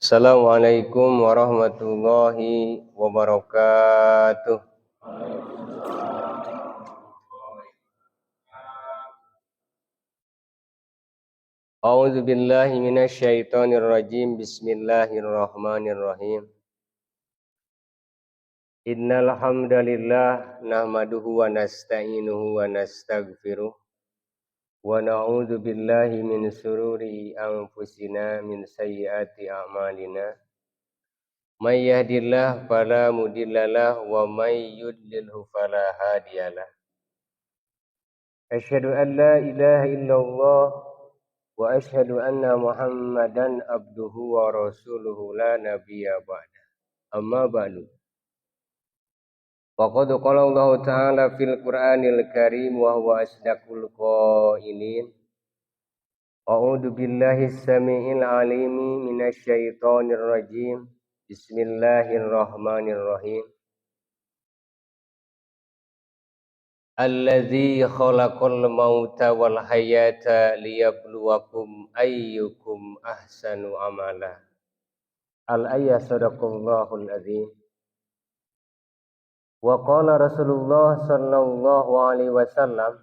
Assalamualaikum warahmatullahi wabarakatuh. A'udzu billahi minasyaitonir rajim. Bismillahirrahmanirrahim. Innal hamdalillah nahmaduhu wa nasta'inuhu wa nastaghfiruh wa na'udzu billahi min sururi anfusina min sayyiati a'malina. May yahdihillahu fala mudhillalah wa may yudlilhu fala hadiyalah. Asyhadu an la ilaha illallah wa asyhadu anna Muhammadan abduhu wa rasuluhu la nabiyya ba'da. Amma ba'du. Faqad qala Allah Ta'ala fil Qur'anil Karim wa huwa asdaqul qailin. A'udzu billahi as-sami'il 'alimi minasy syaithanir rajim. Bismillahirrahmanirrahim. Alladzi khalaqal mauta wal hayata liyabluwakum ayyukum ahsanu amala. Al-ayah sadaqallahul azim. Wa qala Rasulullah sallallahu alaihi wasallam,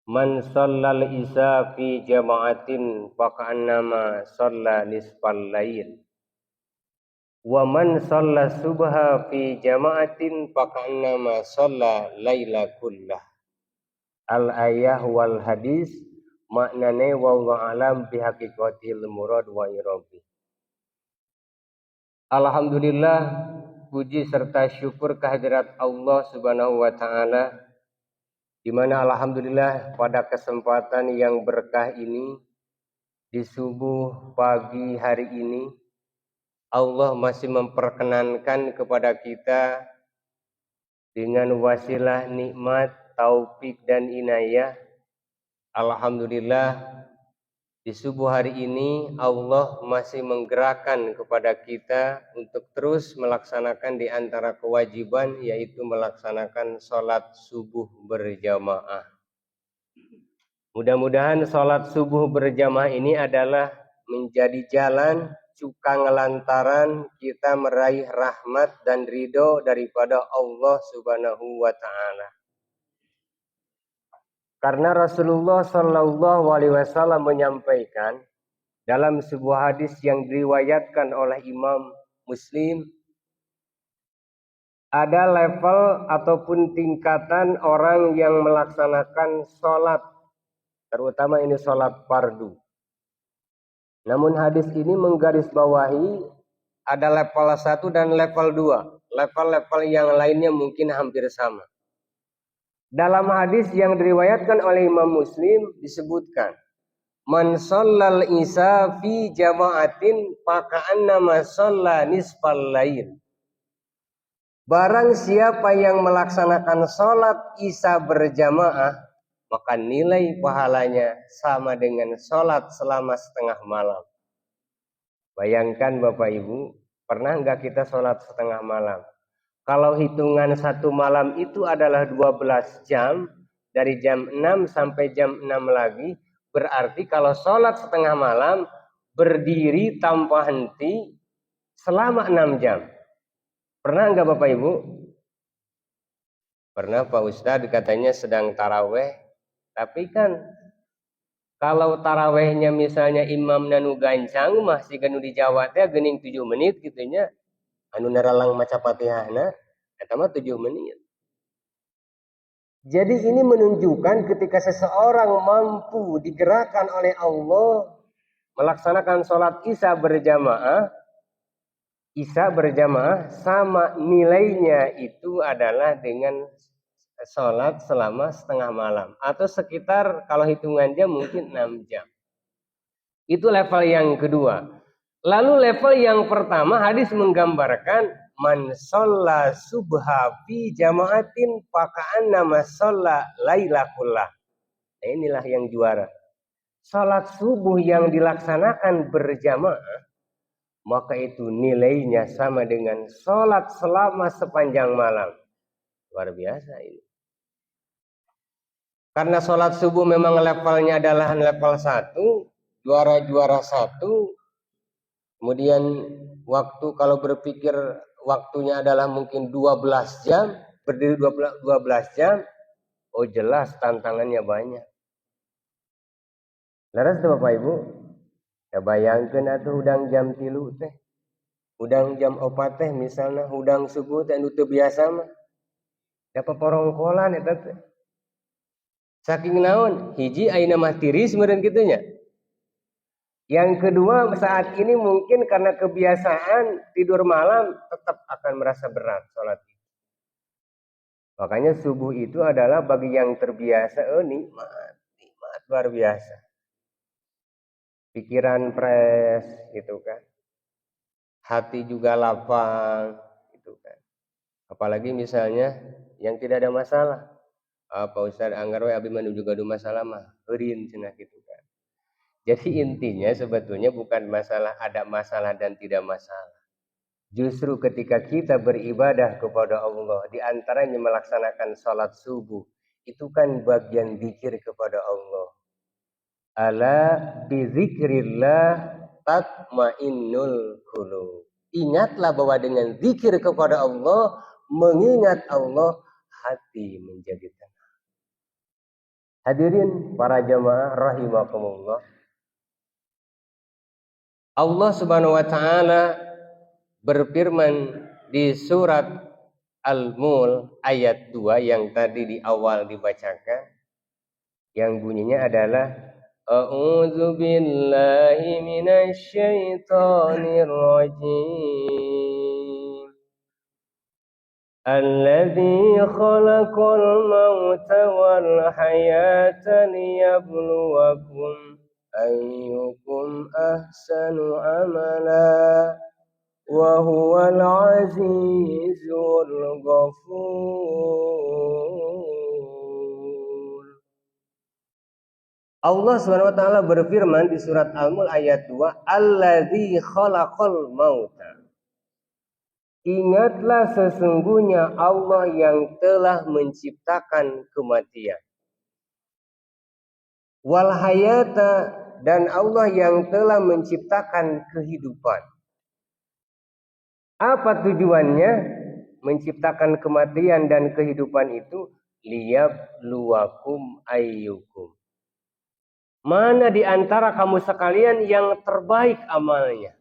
man shallal isya fi jama'atin faqannama shalla nisfal lail. Wa man shalla subha fi jama'atin faqannama shalla laila kullah. Al-ayah wal hadis maknane wallahu alam bihaqiqatil murad wa irabi. Alhamdulillah, puji serta syukur kehadirat Allah Subhanahu wa taala, di mana alhamdulillah pada kesempatan yang berkah ini di subuh pagi hari ini Allah masih memperkenankan kepada kita dengan wasilah nikmat, taufik dan inayah. Alhamdulillah, di subuh hari ini Allah masih menggerakkan kepada kita untuk terus melaksanakan di antara kewajiban, yaitu melaksanakan sholat subuh berjamaah. Mudah-mudahan sholat subuh berjamaah ini adalah menjadi jalan cukang lantaran kita meraih rahmat dan ridho daripada Allah Subhanahu wa taala. Karena Rasulullah sallallahu alaihi wasallam menyampaikan dalam sebuah hadis yang diriwayatkan oleh Imam Muslim, ada level ataupun tingkatan orang yang melaksanakan sholat, terutama ini sholat fardu. Namun hadis ini menggarisbawahi ada level 1 dan level 2. Level-level yang lainnya mungkin hampir sama. Dalam hadis yang diriwayatkan oleh Imam Muslim disebutkan, man shallal isya fi jama'atin faka'annama shalla nisfal lail. Barang siapa yang melaksanakan sholat isya berjamaah, maka nilai pahalanya sama dengan sholat selama setengah malam. Bayangkan Bapak Ibu, pernah nggak kita sholat setengah malam? Kalau hitungan satu malam itu adalah 12 jam, dari jam 6 sampai jam 6 lagi, berarti kalau sholat setengah malam, berdiri tanpa henti selama 6 jam. Pernah nggak Bapak Ibu? Pernah Pak Ustadz katanya sedang taraweh. Tapi kan kalau tarawehnya misalnya imam nanu gancang masih ganu di Jawa teh geuning 7 menit gitunya, anu naralang maca Fatihahna eta mah 7 menit. Jadi ini menunjukkan ketika seseorang mampu digerakkan oleh Allah melaksanakan sholat isya berjamaah sama nilainya itu adalah dengan sholat selama setengah malam atau sekitar kalau hitungan jam mungkin 6 jam. Itu level yang kedua. Lalu level yang pertama hadis menggambarkan man shalla subha fi jama'atin faka'annama shalla laila kullah. Nah, inilah yang juara. Salat subuh yang dilaksanakan berjamaah, maka itu nilainya sama dengan salat selama sepanjang malam. Luar biasa ini. Karena sholat subuh memang levelnya adalah level 1, juara 1. Kemudian waktu kalau berpikir waktunya adalah mungkin 12 jam, berdiri 12 jam, oh jelas tantangannya banyak. Laras tuh Bapak Ibu, ya bayangkan atuh udang jam 3 teh, udang jam 4 teh misalnya, udang subuh teh anu teu biasa mah. Dapat porongkolan eta teh. Saking naon, hiji ayeuna mah tiris meureun kitu nya. Yang kedua, saat ini mungkin karena kebiasaan tidur malam tetap akan merasa berat sholat. Makanya subuh itu adalah bagi yang terbiasa, nikmat luar biasa. Pikiran fresh gitu kan. Hati juga lapang gitu kan. Apalagi misalnya yang tidak ada masalah. Pak Ustadz anggar we abi menuju gaduh masalah mah eureun cenah gitu kan. Jadi intinya sebetulnya bukan masalah ada masalah dan tidak masalah. Justru ketika kita beribadah kepada Allah, di antaranya melaksanakan salat subuh, itu kan bagian zikir kepada Allah. Ala bizikrillah tatmainnul qulub. Ingatlah bahwa dengan zikir kepada Allah, mengingat Allah, hati menjadi tenang. Hadirin para jamaah rahimakumullah. Allah Subhanahu wa taala berfirman di surat Al-Mulk ayat 2 yang tadi di awal dibacakan, yang bunyinya adalah A'udzu billahi minasy syaithanir rajim. Alladzi khalaqal mauta wal hayata liyabluwakum ayyukum ahsanu amala wa huwal azizul ghafur. Allah Subhanahu wa taala berfirman di surat Al-Mulk ayat 2, Alladzi khalaqal mauta. Ingatlah sesungguhnya Allah yang telah menciptakan kematian. Wal hayata, dan Allah yang telah menciptakan kehidupan. Apa tujuannya menciptakan kematian dan kehidupan itu? Liyabluwakum ayyukum. Mana di antara kamu sekalian yang terbaik amalnya?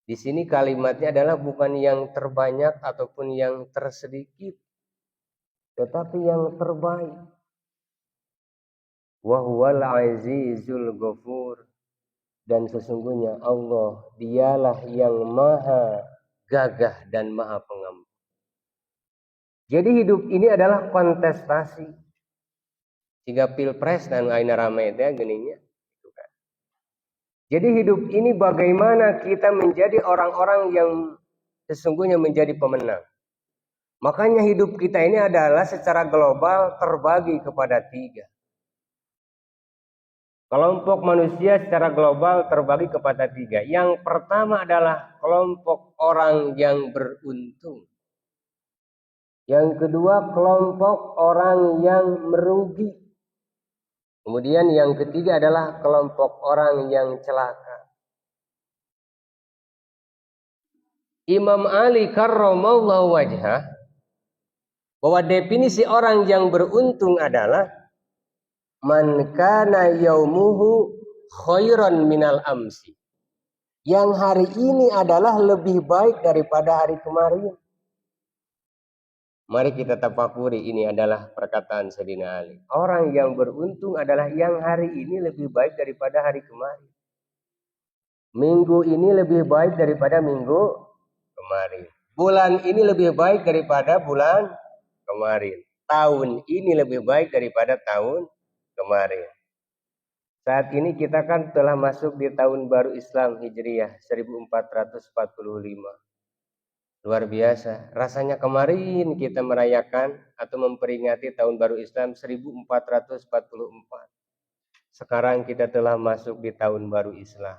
Di sini kalimatnya adalah bukan yang terbanyak ataupun yang tersedikit, tetapi yang terbaik. Wa huwal azizul ghafur. Dan sesungguhnya Allah, dialah yang maha gagah dan maha pengampun. Jadi hidup ini adalah kontestasi. Jika pilpres dan aina rame itu geninya. Jadi hidup ini bagaimana kita menjadi orang-orang yang sesungguhnya menjadi pemenang. Makanya hidup kita ini adalah secara global terbagi kepada 3. Kelompok manusia secara global terbagi kepada 3. Yang pertama adalah kelompok orang yang beruntung. Yang kedua kelompok orang yang merugi. Kemudian yang ketiga adalah kelompok orang yang celaka. Imam Ali karramallahu wajhah bahwa definisi orang yang beruntung adalah man kana yaumuhu khairan minal amsi. Yang hari ini adalah lebih baik daripada hari kemarin. Mari kita tafakuri, ini adalah perkataan Sayyidina Ali. Orang yang beruntung adalah yang hari ini lebih baik daripada hari kemarin. Minggu ini lebih baik daripada minggu kemarin. Bulan ini lebih baik daripada bulan kemarin. Tahun ini lebih baik daripada tahun kemarin. Saat ini kita kan telah masuk di tahun baru Islam Hijriah 1445. Luar biasa. Rasanya kemarin kita merayakan atau memperingati tahun baru Islam 1444. Sekarang kita telah masuk di tahun baru Islam.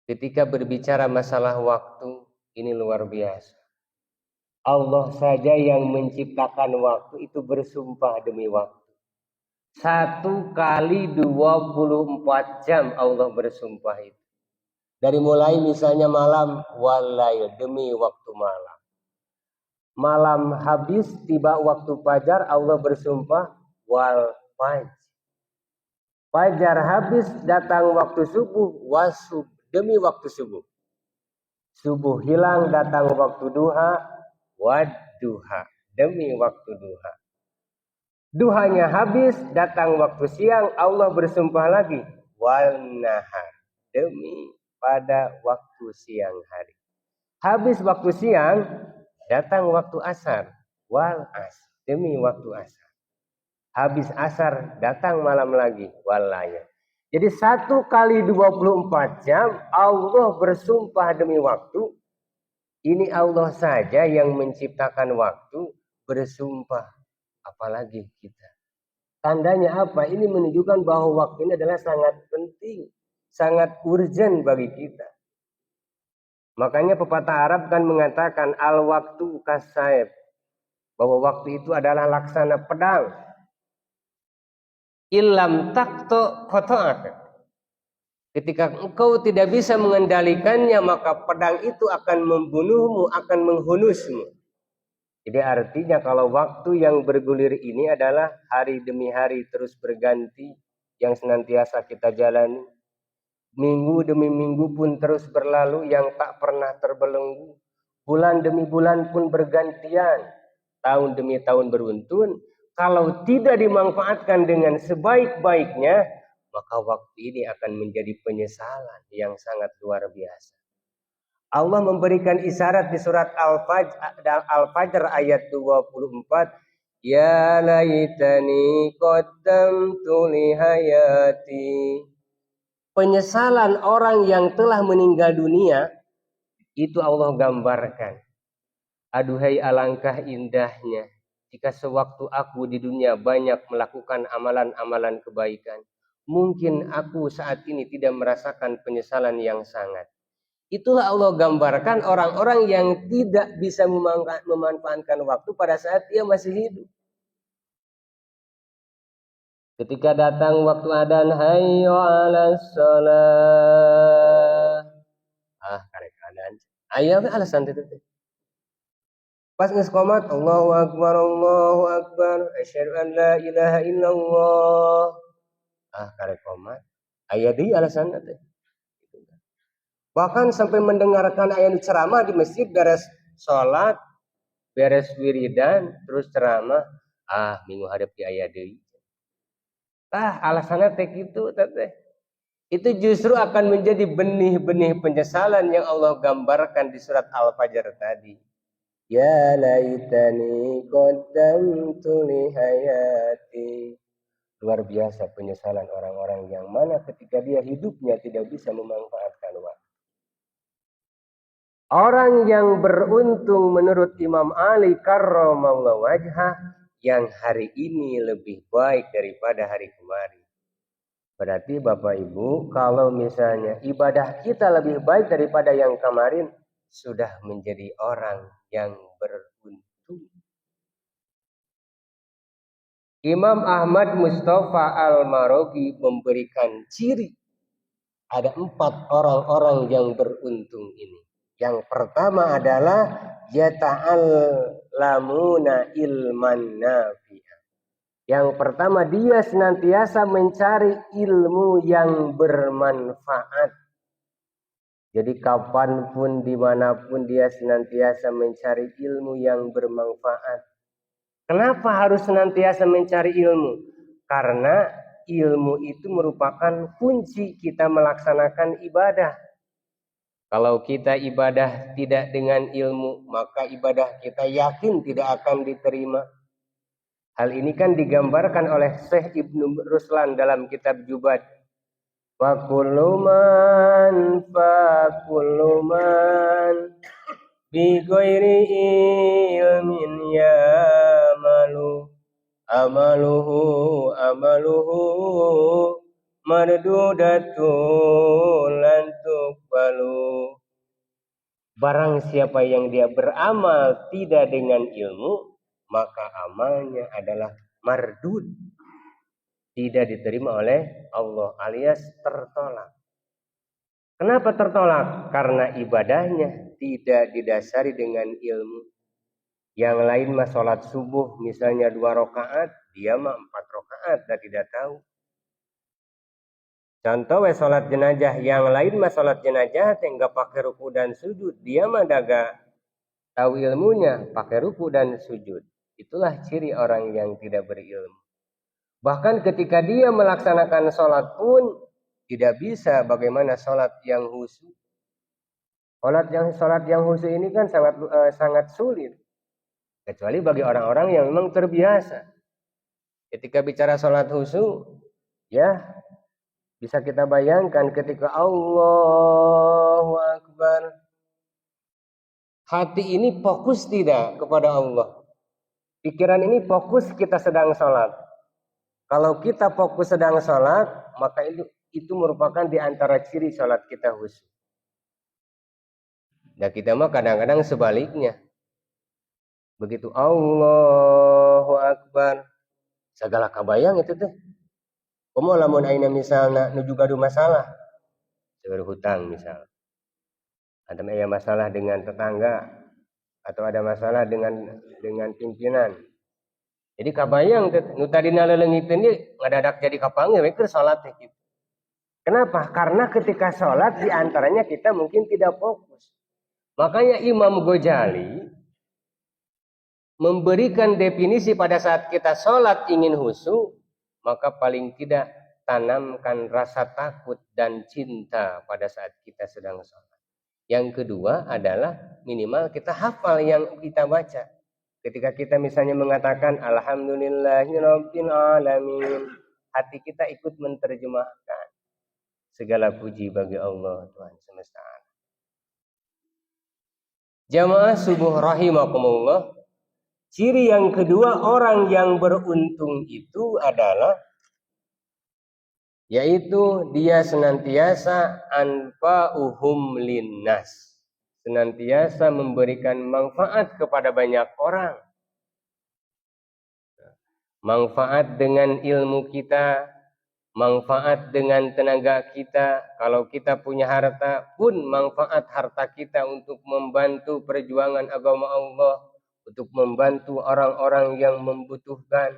Ketika berbicara masalah waktu, ini luar biasa. Allah saja yang menciptakan waktu itu bersumpah demi waktu. 1 kali 24 jam Allah bersumpah itu. Dari mulai misalnya malam, walail, demi waktu malam. Malam habis, tiba waktu fajar, Allah bersumpah, wal fajr. Fajar habis, datang waktu subuh, wasub, demi waktu subuh. Subuh hilang, datang waktu duha, wadduha, demi waktu duha. Duhanya habis, datang waktu siang, Allah bersumpah lagi, wal nahar, demi pada waktu siang hari. Habis waktu siang, datang waktu asar, wal as, demi waktu asar. Habis asar, datang malam lagi, wal layl. Jadi 1 kali 24 jam Allah bersumpah demi waktu. Ini Allah saja yang menciptakan waktu bersumpah, apalagi kita. Tandanya apa? Ini menunjukkan bahwa waktu ini adalah sangat penting, sangat urgent bagi kita. Makanya pepatah Arab kan mengatakan al-waktu kasaib, bahwa waktu itu adalah laksana pedang. Ilam takto kotoak. Ketika engkau tidak bisa mengendalikannya, maka pedang itu akan membunuhmu, akan menghunusmu. Jadi artinya kalau waktu yang bergulir ini adalah hari demi hari terus berganti, yang senantiasa kita jalani. Minggu demi minggu pun terus berlalu yang tak pernah terbelenggu. Bulan demi bulan pun bergantian. Tahun demi tahun beruntun. Kalau tidak dimanfaatkan dengan sebaik-baiknya, maka waktu ini akan menjadi penyesalan yang sangat luar biasa. Allah memberikan isyarat di surat Al-Fajr ayat 24. Ya laitani qaddamtu li hayati. Penyesalan orang yang telah meninggal dunia itu Allah gambarkan. Aduhai alangkah indahnya jika sewaktu aku di dunia banyak melakukan amalan-amalan kebaikan. Mungkin aku saat ini tidak merasakan penyesalan yang sangat. Itulah Allah gambarkan orang-orang yang tidak bisa memanfaatkan waktu pada saat dia masih hidup. Ketika datang waktu adzan, hayya 'alas shalah. Karek adzan. Aya we alasan teh. Pas geus qomat, Allahu akbar, asyhadu an la ilaha illallah. Karek qomat. Aya deui alasan teh. Bahkan sampai mendengarkan ayat ceramah di masjid, beres sholat, beres wiridan, terus ceramah, minggu hadap di ayat deui. Alasannya teh gitu teh. Itu justru akan menjadi benih-benih penyesalan yang Allah gambarkan di surat Al-Fajr tadi. Ya laitani qaddamtu li hayati. Luar biasa penyesalan orang-orang yang mana ketika dia hidupnya tidak bisa memanfaatkan waktu. Orang yang beruntung menurut Imam Ali karramallahu wajhah, yang hari ini lebih baik daripada hari kemarin. Berarti Bapak Ibu, kalau misalnya ibadah kita lebih baik daripada yang kemarin, sudah menjadi orang yang beruntung. Imam Ahmad Mustafa Al-Marogi memberikan ciri. Ada 4 orang-orang yang beruntung ini. Yang pertama adalah yata'allamuna ilman nafi'ah. Yang pertama, dia senantiasa mencari ilmu yang bermanfaat. Jadi kapanpun, dimanapun dia senantiasa mencari ilmu yang bermanfaat. Kenapa harus senantiasa mencari ilmu? Karena ilmu itu merupakan kunci kita melaksanakan ibadah. Kalau kita ibadah tidak dengan ilmu, maka ibadah kita yakin tidak akan diterima. Hal ini kan digambarkan oleh Syekh Ibnu Ruslan dalam kitab Jubat. Fakuluman bi ghairi ilmin ya'malu amaluhu mardudatun lan tuqbalu. Barang siapa yang dia beramal tidak dengan ilmu, maka amalnya adalah mardud. tidak diterima oleh Allah alias tertolak. Kenapa tertolak? Karena ibadahnya tidak didasari dengan ilmu. Yang lain mah sholat subuh misalnya 2 rakaat, dia mah 4 rakaat dan tidak tahu. Contoh sholat jenazah, yang lain mah sholat jenazah enggak pakai ruku dan sujud, dia mah daga tahu ilmunya pakai ruku dan sujud. Itulah ciri orang yang tidak berilmu. Bahkan ketika dia melaksanakan sholat pun tidak bisa bagaimana sholat yang khusyuk. Sholat yang khusyuk ini kan sangat sulit. Kecuali bagi orang-orang yang memang terbiasa. Ketika bicara sholat khusyuk, ya bisa kita bayangkan ketika Allahu Akbar, hati ini fokus tidak kepada Allah. Pikiran ini fokus kita sedang sholat. Kalau kita fokus sedang sholat, maka itu merupakan di antara ciri sholat kita khusyuk. Dan kita mah kadang-kadang sebaliknya. Begitu Allahu Akbar, segala kabayang itu teh. Komo lamun aina misalna nuju gaduh masalah, seperti hutang misal. Ada masalah dengan tetangga atau ada masalah dengan pimpinan. Jadi kabayang teh nu tadina leulengiteun ieu ngadadak jadi kapanggih we keur salat teh kitu. Kenapa? Karena ketika salat di antaranya kita mungkin tidak fokus. Makanya Imam Ghazali memberikan definisi pada saat kita sholat ingin khusyuk, maka paling tidak tanamkan rasa takut dan cinta pada saat kita sedang sholat. Yang kedua adalah minimal kita hafal yang kita baca. Ketika kita misalnya mengatakan Alhamdulillahirabbil alamin, hati kita ikut menerjemahkan segala puji bagi Allah Tuhan semesta alam. Jamaah subuh rahimakumullah. Ciri yang kedua orang yang beruntung itu adalah yaitu dia senantiasa anfa'uhum linnas, senantiasa memberikan manfaat kepada banyak orang. Manfaat dengan ilmu kita, manfaat dengan tenaga kita. Kalau kita punya harta pun manfaat harta kita untuk membantu perjuangan agama Allah, untuk membantu orang-orang yang membutuhkan.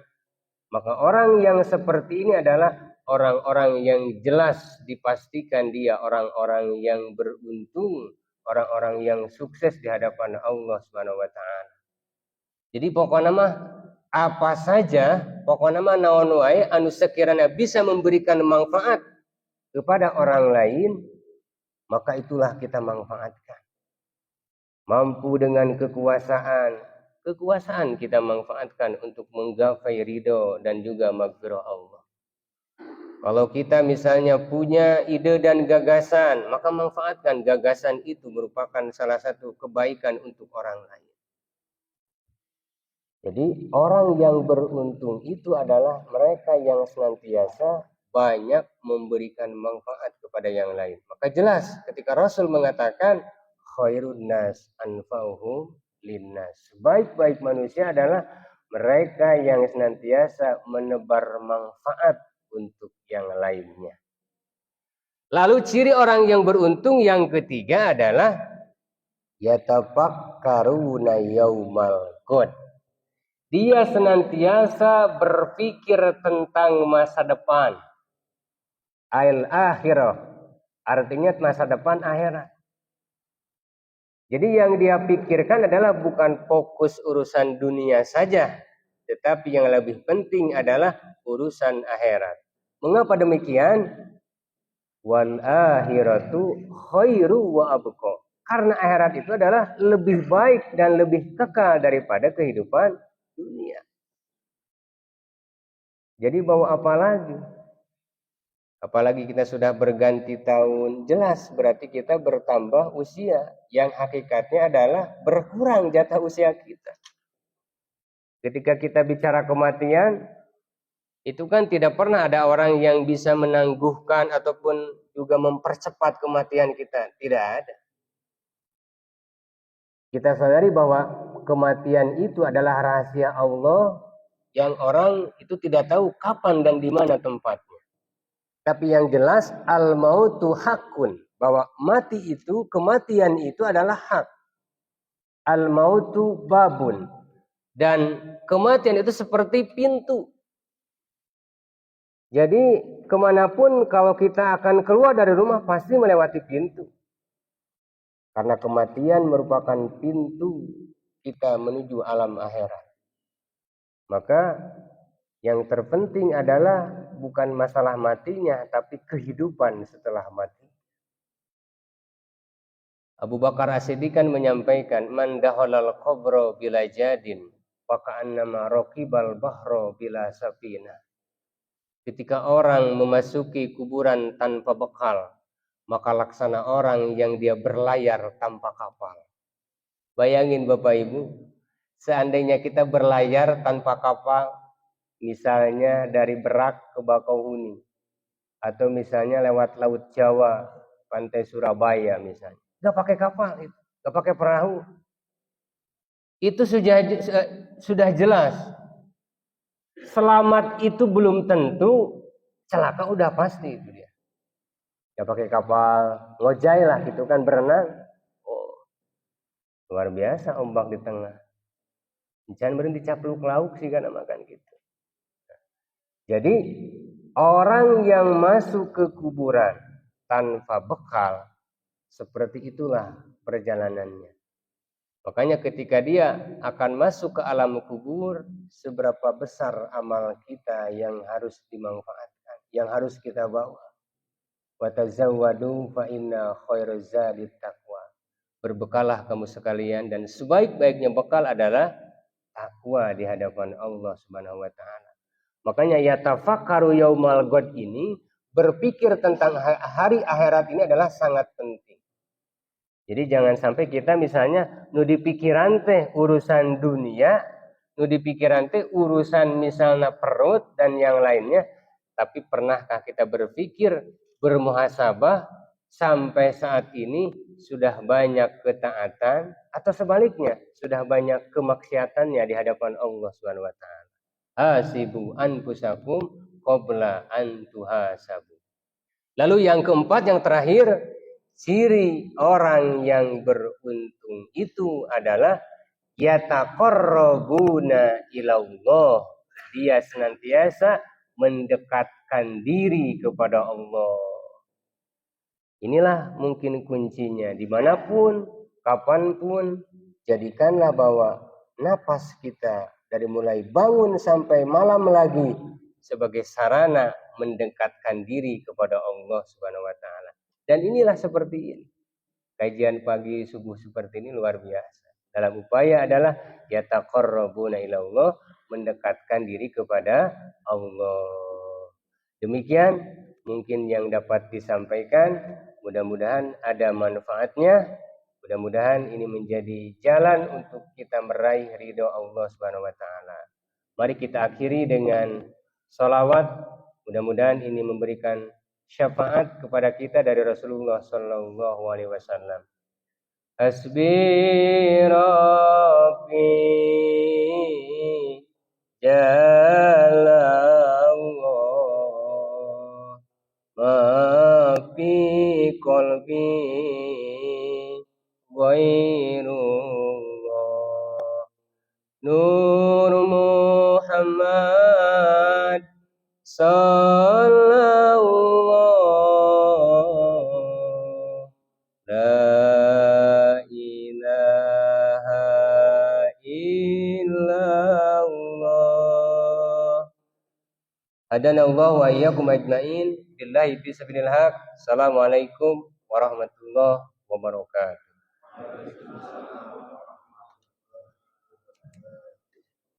Maka orang yang seperti ini adalah orang-orang yang jelas dipastikan dia orang-orang yang beruntung, orang-orang yang sukses di hadapan Allah Subhanahu wa taala. Jadi pokoknya mah apa saja, pokoknya mah naon wae anu sekiranya bisa memberikan manfaat kepada orang lain, maka itulah kita manfaatkan. Mampu dengan kekuasaan kita manfaatkan untuk menggapai ridho dan juga maghfirah Allah. Kalau kita misalnya punya ide dan gagasan, maka manfaatkan gagasan itu merupakan salah satu kebaikan untuk orang lain. Jadi orang yang beruntung itu adalah mereka yang senantiasa banyak memberikan manfaat kepada yang lain. Maka jelas ketika Rasul mengatakan khairun nas anfa'uhum linnas. Baik-baik manusia adalah mereka yang senantiasa menebar manfaat untuk yang lainnya. Lalu ciri orang yang beruntung yang ketiga adalah yatafakkaruna yaumal qad. Dia senantiasa berpikir tentang masa depan. Al-akhirah. Artinya masa depan akhirat. Jadi yang dia pikirkan adalah bukan fokus urusan dunia saja. Tetapi yang lebih penting adalah urusan akhirat. Mengapa demikian? Wal akhiratu khairu wa abqa. Karena akhirat itu adalah lebih baik dan lebih kekal daripada kehidupan dunia. Jadi mau apa lagi? Apalagi kita sudah berganti tahun, jelas berarti kita bertambah usia. Yang hakikatnya adalah berkurang jatah usia kita. Ketika kita bicara kematian, itu kan tidak pernah ada orang yang bisa menangguhkan ataupun juga mempercepat kematian kita. Tidak ada. Kita sadari bahwa kematian itu adalah rahasia Allah yang orang itu tidak tahu kapan dan di mana tempatnya. Tapi yang jelas al-mautu hakun, bahwa mati itu, kematian itu adalah hak. Al-mautu babun, dan kematian itu seperti pintu. Jadi kemanapun kalau kita akan keluar dari rumah pasti melewati pintu. Karena kematian merupakan pintu kita menuju alam akhirat. Maka yang terpenting adalah bukan masalah matinya, tapi kehidupan setelah mati. Abu Bakar As-Siddiq kan menyampaikan, man dahalal qabra bila jadin wa ka'annama raqibal bahra bila safina. Ketika orang memasuki kuburan tanpa bekal, maka laksana orang yang dia berlayar tanpa kapal. Bayangin Bapak Ibu, seandainya kita berlayar tanpa kapal, misalnya dari Berak ke Bakauheni, atau misalnya lewat Laut Jawa, pantai Surabaya misalnya, nggak pakai kapal, nggak pakai perahu, itu sudah jelas. Selamat itu belum tentu, celaka udah pasti itu dia. Ya pakai kapal, ngojai lah gitu kan, berenang. Oh, luar biasa ombak di tengah. Jangan berhenti capluk lauk sih kan makan gitu. Jadi orang yang masuk ke kuburan tanpa bekal, seperti itulah perjalanannya. Makanya ketika dia akan masuk ke alam kubur, seberapa besar amal kita yang harus dimanfaatkan, yang harus kita bawa. Wa tazawwadu fa inna khairaz zadit taqwa. Berbekalah kamu sekalian, dan sebaik-baiknya bekal adalah takwa di hadapan Allah Subhanahu wa taala. Makanya yatafakkaru yaumal ghad ini, berpikir tentang hari akhirat ini adalah sangat penting. Jadi jangan sampai kita misalnya nu di pikiran teh urusan dunia, nu di pikiran teh urusan misalnya perut dan yang lainnya, tapi pernahkah kita berpikir, bermuhasabah, sampai saat ini sudah banyak ketaatan atau sebaliknya sudah banyak kemaksiatannya di hadapan Allah Subhanahu wa taala. Hasibu anfusakum qabla an tuhasabu. Lalu yang keempat, yang terakhir, ciri orang yang beruntung itu adalah yataqarrabuna ilallah. Dia senantiasa mendekatkan diri kepada Allah. Inilah mungkin kuncinya. Dimanapun, kapanpun, jadikanlah bahwa napas kita dari mulai bangun sampai malam lagi sebagai sarana mendekatkan diri kepada Allah Subhanahu wa taala. Dan inilah seperti ini. Kajian pagi subuh seperti ini luar biasa. Dalam upaya adalah yataqarrabuna ilallah, mendekatkan diri kepada Allah. Demikian mungkin yang dapat disampaikan, mudah-mudahan ada manfaatnya. Mudah-mudahan ini menjadi jalan untuk kita meraih ridho Allah Subhanahu wa taala. Mari kita akhiri dengan sholawat. Mudah-mudahan ini memberikan syafaat kepada kita dari Rasulullah sallallahu alaihi wasallam. Hasbi rabbi jalla Allah ma fi qalbi ghairullah Nur Muhammad sallallahu la ilaha illallah. Hadanallahu wa iyyakum ajmain. Billahi fi sabilil haq. Assalamualaikum warahmatullahi wabarakatuh.